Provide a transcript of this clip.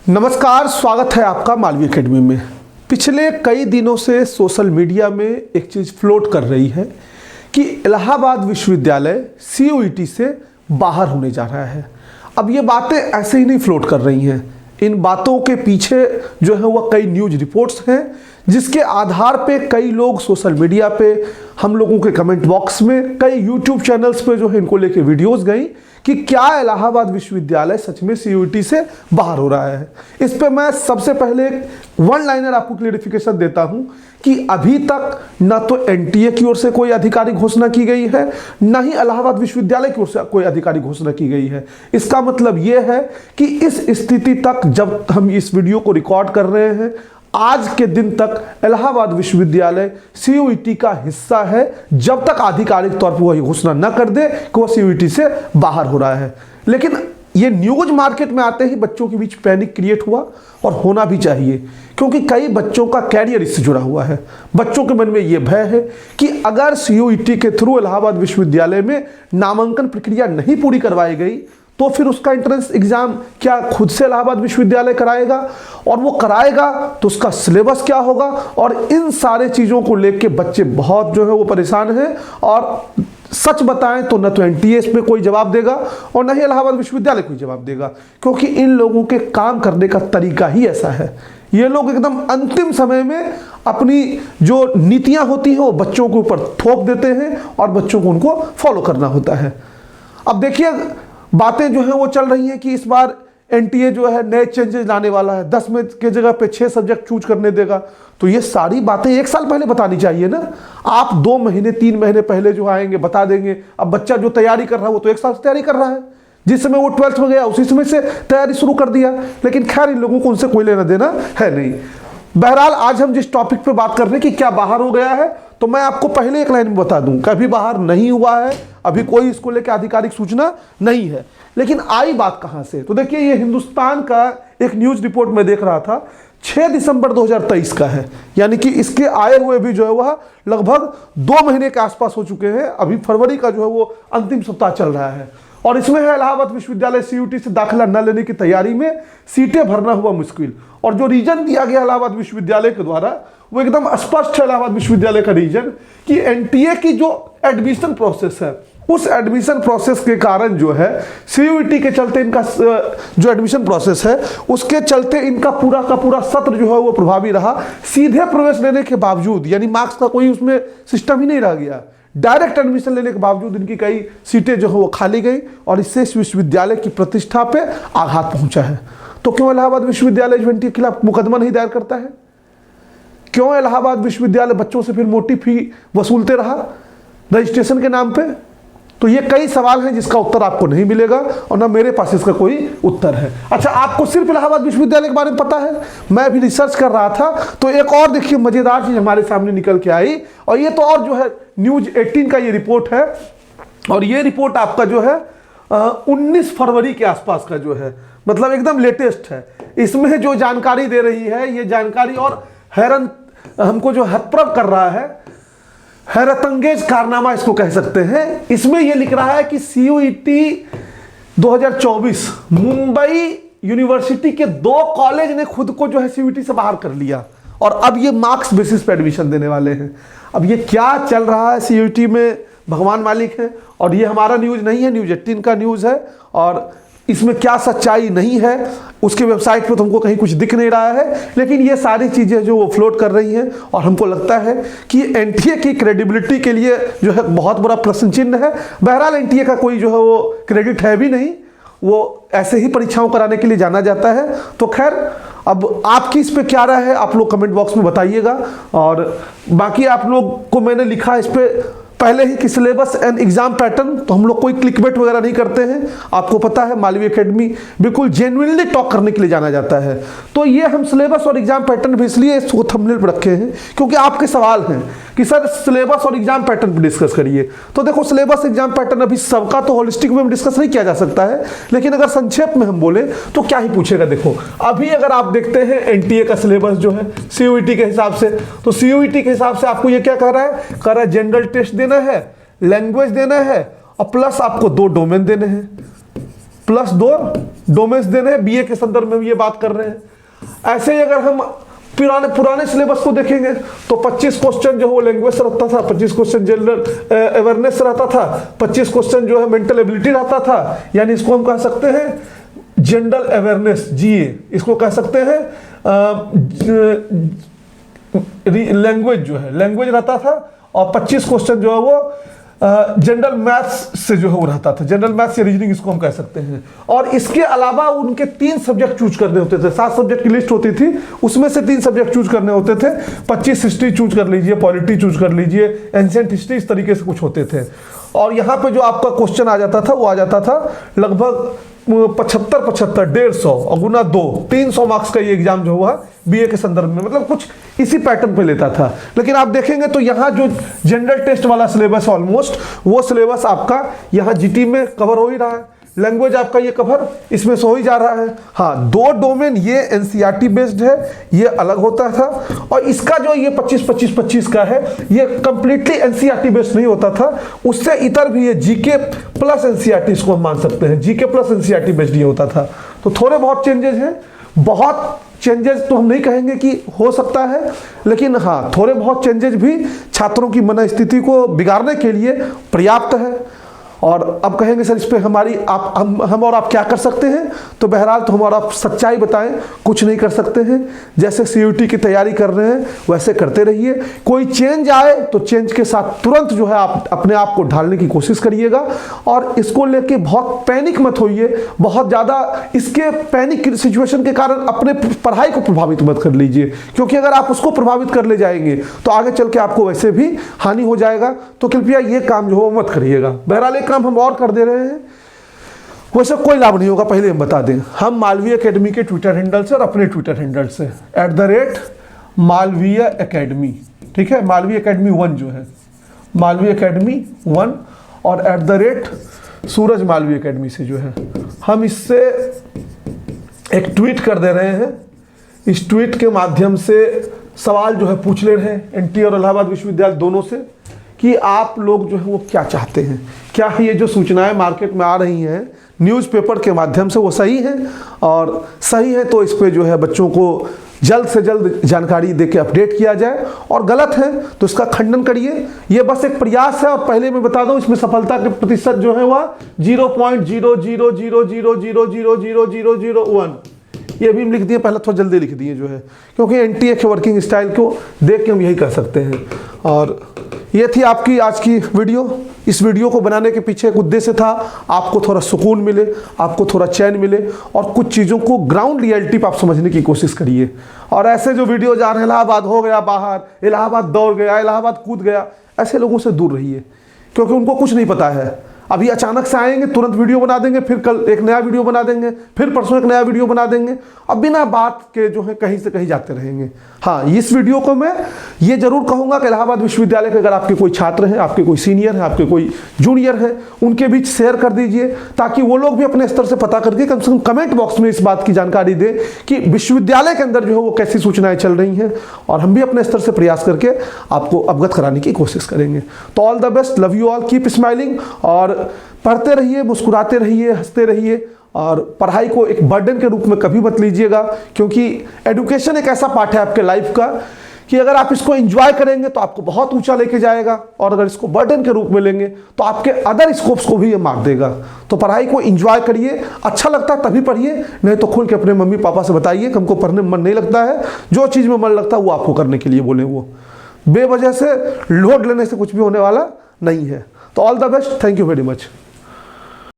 नमस्कार, स्वागत है आपका मालवी एकेडमी में। पिछले कई दिनों से सोशल मीडिया में एक चीज़ फ्लोट कर रही है कि इलाहाबाद विश्वविद्यालय CUET से बाहर होने जा रहा है। अब ये बातें ऐसे ही नहीं फ्लोट कर रही हैं, इन बातों के पीछे जो है वह कई न्यूज़ रिपोर्ट्स हैं, जिसके आधार पे कई लोग सोशल मीडिया पे, हम लोगों के कमेंट बॉक्स में, कई यूट्यूब चैनल्स पे जो है इनको लेके वीडियोस गई कि क्या इलाहाबाद विश्वविद्यालय सच में CUET से बाहर हो रहा है। इस पे मैं सबसे पहले एक वन लाइनर आपको क्लेरिफिकेशन देता हूं कि अभी तक न तो NTA की ओर से कोई आधिकारिक घोषणा की गई है, न ही इलाहाबाद विश्वविद्यालय की ओर से कोई आधिकारिक घोषणा की गई है। इसका मतलब यह है कि इस स्थिति तक जब हम इस वीडियो को रिकॉर्ड कर रहे हैं, आज के दिन तक इलाहाबाद विश्वविद्यालय CUET का हिस्सा है, जब तक आधिकारिक तौर पर वह घोषणा न कर दे कि वह CUET से बाहर हो रहा है। लेकिन ये न्यूज मार्केट में आते ही बच्चों के बीच पैनिक क्रिएट हुआ, और होना भी चाहिए, क्योंकि कई बच्चों का कैरियर इससे जुड़ा हुआ है। बच्चों के मन में यह भय है कि अगर CUET के थ्रू इलाहाबाद विश्वविद्यालय में नामांकन प्रक्रिया नहीं पूरी करवाई गई तो फिर उसका एंट्रेंस एग्जाम क्या खुद से इलाहाबाद विश्वविद्यालय कराएगा, और वो कराएगा तो उसका सिलेबस क्या होगा, और इन सारे चीज़ों को लेके बच्चे बहुत जो है वो परेशान हैं। और सच बताएं तो न तो NTA इस पे कोई जवाब देगा और न ही इलाहाबाद विश्वविद्यालय कोई जवाब देगा, क्योंकि इन लोगों के काम करने का तरीका ही ऐसा है। ये लोग एकदम अंतिम समय में अपनी जो नीतियाँ होती हैं वो बच्चों के ऊपर थोप देते हैं और बच्चों को उनको फॉलो करना होता है। अब देखिए, बातें जो हैं वो चल रही हैं कि इस बार NTA जो है नए चेंजेस लाने वाला है, 10 में के जगह पे 6 सब्जेक्ट चूज करने देगा। तो ये सारी बातें 1 साल पहले बतानी चाहिए ना। आप 2 महीने 3 महीने पहले जो आएंगे बता देंगे। अब बच्चा जो तैयारी कर रहा है वो तो 1 साल से तैयारी कर रहा है, जिस समय वो 12th में गया उसी समय से तैयारी शुरू कर दिया। लेकिन खैर, इन लोगों को उनसे कोई लेना देना है नहीं। बहरहाल, आज हम जिस टॉपिक पे बात कर रहे हैं कि क्या बाहर हो गया है, तो मैं आपको पहले एक लाइन में बता दूं, कभी बाहर नहीं हुआ है, अभी कोई इसको लेकर आधिकारिक सूचना नहीं है। लेकिन आई बात कहां से, तो देखिए, ये हिंदुस्तान का एक न्यूज रिपोर्ट में देख रहा था, 6 दिसंबर 2023 का है, यानी कि इसके आए हुए भी जो है वह लगभग 2 महीने के आसपास हो चुके हैं। अभी फरवरी का जो है वो अंतिम सप्ताह चल रहा है, और इसमें है इलाहाबाद विश्वविद्यालय CUET से दाखिला न लेने की तैयारी में, सीटें भरना हुआ मुश्किल। और जो रीजन दिया गया इलाहाबाद विश्वविद्यालय के द्वारा वो एकदम स्पष्ट है इलाहाबाद विश्वविद्यालय का रीजन कि NTA की जो एडमिशन प्रोसेस है, उस एडमिशन प्रोसेस के कारण जो है CUET के चलते इनका जो एडमिशन प्रोसेस है उसके चलते इनका पूरा का पूरा सत्र जो है वो प्रभावी रहा। सीधे प्रवेश लेने के बावजूद, यानी मार्क्स का कोई उसमें सिस्टम ही नहीं रह गया, डायरेक्ट एडमिशन लेने के बावजूद इनकी कई सीटें जो है वो खाली गई, और इससे इस विश्वविद्यालय की प्रतिष्ठा पे आघात पहुंचा है। तो क्यों इलाहाबाद विश्वविद्यालय NTA के खिलाफ मुकदमा नहीं दायर करता है? क्यों इलाहाबाद विश्वविद्यालय बच्चों से फिर मोटी फी वसूलते रहा रजिस्ट्रेशन के नाम पे? तो ये कई सवाल हैं जिसका उत्तर आपको नहीं मिलेगा, और ना मेरे पास इसका कोई उत्तर है। अच्छा, आपको सिर्फ इलाहाबाद विश्वविद्यालय के बारे में पता है? मैं भी रिसर्च कर रहा था तो एक और देखिए मजेदार चीज हमारे सामने निकल के आई, और ये तो और जो है न्यूज 18 का ये रिपोर्ट है, और ये रिपोर्ट आपका जो है 19 फरवरी के आसपास का जो है, मतलब एकदम लेटेस्ट है। इसमें जो जानकारी दे रही है, ये जानकारी और हैरान हमको जो हतप्रभ कर रहा है, हैरतअंगेज कारनामा इसको कह सकते हैं। इसमें यह लिख रहा है कि CUET 2024 मुंबई यूनिवर्सिटी के 2 कॉलेज ने खुद को जो है CUET से बाहर कर लिया, और अब ये मार्क्स बेसिस पे एडमिशन देने वाले हैं। अब ये क्या चल रहा है CUET में, भगवान मालिक है। और ये हमारा न्यूज़ नहीं है, न्यूज़ 18 का न्यूज़ है, और इसमें क्या सच्चाई नहीं है उसके वेबसाइट पे तो हमको कहीं कुछ दिख नहीं रहा है। लेकिन ये सारी चीज़ें जो वो फ्लोट कर रही हैं, और हमको लगता है कि NTA की क्रेडिबिलिटी के लिए जो है बहुत बड़ा प्रश्न चिन्ह है। बहरहाल, NTA का कोई जो है वो क्रेडिट है भी नहीं, वो ऐसे ही परीक्षाओं कराने के लिए जाना जाता है। तो खैर, अब आपकी इस पर क्या राय है आप लोग कमेंट बॉक्स में बताइएगा। और बाकी आप लोग को मैंने लिखा इस पर पहले ही कि सिलेबस एंड एग्जाम पैटर्न, तो हम लोग कोई क्लिकबेट वगैरह नहीं करते हैं। आपको पता है मालवी एकेडमी बिल्कुल जेन्युइनली टॉक करने के लिए जाना जाता है। तो ये हम सिलेबस और एग्जाम पैटर्न भी इसलिए इसको थंबनेल पर रखे हैं क्योंकि आपके सवाल हैं कि सर सिलेबस और एग्जाम पैटर्न पर डिस्कस करिए। तो देखो, सिलेबस एग्जाम पैटर्न अभी सबका तो होलिस्टिक वे में डिस्कस नहीं किया जा सकता है, लेकिन अगर संक्षेप में हम बोले तो क्या ही पूछेगा। देखो, अभी अगर आप देखते हैं NTA का सिलेबस जो है CUET के हिसाब से, तो CUET के हिसाब से आपको ये क्या कह रहा है, कह रहा है जनरल टेस्ट देना है, लैंग्वेज देना है, और प्लस आपको 2 डोमेन देने हैं। प्लस 2 डोमेन्स देने हैं, बीए के संदर्भ में भी ये बात कर रहे हैं। ऐसे ही अगर हम पुराने सिलेबस को देखेंगे तो 25 क्वेश्चन जो है वो लैंग्वेज से रहता था, 25 क्वेश्चन जनरल अवेयरनेस से रहता था, 25 क्वेश्चन जो है मेंटल एबिलिटी रहता था, यानी इसको हम कह सकते हैं जनरल अवेयरनेस, जीए, इसको कह सकते हैं लैंग्वेज जो है लैंग्वेज रहता था, और 25 क्वेश्चन जो है वो जनरल मैथ्स से जो है वो रहता था, जनरल मैथ्स या रीजनिंग इसको हम कह सकते हैं। और इसके अलावा उनके 3 सब्जेक्ट चूज करने होते थे, 7 सब्जेक्ट की लिस्ट होती थी, उसमें से 3 सब्जेक्ट चूज करने होते थे। 25 हिस्ट्री चूज कर लीजिए, पॉलिटी चूज कर लीजिए, एंशिएंट हिस्ट्री, इस तरीके से कुछ होते थे। और यहाँ पे जो आपका क्वेश्चन आ जाता था वो आ जाता था लगभग 75 150 और गुना 2 300 मार्क्स का ये एग्जाम जो हुआ बीए के संदर्भ में, मतलब कुछ इसी पैटर्न पे लेता था। लेकिन आप देखेंगे तो यहाँ जो जनरल टेस्ट वाला सिलेबस ऑलमोस्ट वो सिलेबस आपका यहाँ जीटी में कवर हो ही रहा है, लैंग्वेज आपका ये कवर इसमें से हो ही जा रहा है। हाँ, 2 डोमेन ये एनसीईआरटी बेस्ड है, ये अलग होता था, और इसका जो ये 25-25-25 का है ये कंप्लीटली एनसीईआरटी बेस्ड नहीं होता था, उससे इतर भी ये जीके प्लस एनसीईआरटी इसको हम मान सकते हैं, जीके प्लस एनसीईआरटी बेस्ड ये होता था। तो थोड़े बहुत चेंजेस हैं, बहुत चेंजेस तो हम नहीं कहेंगे कि हो सकता है, लेकिन हाँ थोड़े बहुत चेंजेस भी छात्रों की मनस्थिति को बिगाड़ने के लिए पर्याप्त है। और अब कहेंगे सर इस पे हमारी हम और आप क्या कर सकते हैं, तो बहरहाल तो हम और आप सच्चाई बताएं, कुछ नहीं कर सकते हैं। जैसे सीयूटी की तैयारी कर रहे हैं वैसे करते रहिए, कोई चेंज आए तो चेंज के साथ तुरंत जो है आप अपने आप को ढालने की कोशिश करिएगा, और इसको लेके बहुत पैनिक मत होइए, बहुत ज़्यादा इसके पैनिक सिचुएशन के कारण अपने पढ़ाई को प्रभावित मत कर लीजिए, क्योंकि अगर आप उसको प्रभावित कर ले जाएंगे तो आगे चल के आपको वैसे भी हानि हो जाएगा। तो कृपया ये काम जो हो मत करिएगा। बहरहाल एक काम हम और कर दे रहे हैं, वैसे कोई लाभ नहीं होगा, पहले हम बता दें। हम मालवीय एकेडमी के ट्विटर हैंडल से और अपने ट्विटर हैंडल से @मालवीय एकेडमी, ठीक है, मालवीय एकेडमी 1 जो है मालवीय एकेडमी 1 और @सूरज मालवीय एकेडमी से जो है हम इससे एक ट्वीट कर दे रहे हैं। इस ट्वीट के माध्यम से सवाल जो है पूछ ले रहे हैं एनटी और इलाहाबाद विश्वविद्यालय दोनों से कि आप लोग जो है वो क्या चाहते हैं, क्या ये जो सूचनाएं मार्केट में आ रही हैं न्यूज़पेपर के माध्यम से वो सही है, और सही है तो इस पे जो है बच्चों को जल्द से जल्द जानकारी देके अपडेट किया जाए, और गलत है तो इसका खंडन करिए। ये बस एक प्रयास है, और पहले मैं बता दूं इसमें सफलता के प्रतिशत जो है वह 0.00000000001, ये भी हम लिख दिए, पहले थोड़ा जल्दी लिख दिए जो है, क्योंकि एनटीए के वर्किंग स्टाइल को देख के हम यही कर सकते हैं। और ये थी आपकी आज की वीडियो। इस वीडियो को बनाने के पीछे एक उद्देश्य था, आपको थोड़ा सुकून मिले, आपको थोड़ा चैन मिले, और कुछ चीज़ों को ग्राउंड रियलिटी पर आप समझने की कोशिश करिए। और ऐसे जो वीडियो जा रहे हैं इलाहाबाद हो गया बाहर, इलाहाबाद दौड़ गया, इलाहाबाद कूद गया, ऐसे लोगों से दूर रहिए, क्योंकि उनको कुछ नहीं पता है। अभी अचानक से आएंगे, तुरंत वीडियो बना देंगे, फिर कल एक नया वीडियो बना देंगे, फिर परसों एक नया वीडियो बना देंगे, अब बिना बात के जो है कहीं से कहीं जाते रहेंगे। हाँ, इस वीडियो को मैं ये जरूर कहूँगा कि इलाहाबाद विश्वविद्यालय के अगर आपके कोई छात्र हैं, आपके कोई सीनियर हैं, आपके कोई जूनियर हैं, उनके बीच शेयर कर दीजिए, ताकि वो लोग भी अपने स्तर से पता करके कम से कम कमेंट बॉक्स में इस बात की जानकारी दें कि विश्वविद्यालय के अंदर जो है वो कैसी सूचनाएं चल रही हैं, और हम भी अपने स्तर से प्रयास करके आपको अवगत कराने की कोशिश करेंगे। तो all the best, love you all, keep smiling, और पढ़ते रहिए, मुस्कुराते रहिए, हंसते रहिए, और पढ़ाई को एक बर्डन के रूप में कभी मत लीजिएगा, क्योंकि एजुकेशन एक ऐसा पार्ट है आपके लाइफ का कि अगर आप इसको एंजॉय करेंगे तो आपको बहुत ऊंचा लेके जाएगा, और अगर इसको बर्डन के रूप में लेंगे तो आपके अदर स्कोप्स को भी ये मार देगा। तो पढ़ाई को एंजॉय करिए, अच्छा लगता है तभी पढ़िए, नहीं तो खुल के अपने मम्मी पापा से बताइए कि हमको पढ़ने में मन नहीं लगता है, जो चीज़ में मन लगता है वो आपको करने के लिए बोले, वो बेवजह से लोड लेने से कुछ भी होने वाला नहीं है। तो all the best, thank you very much.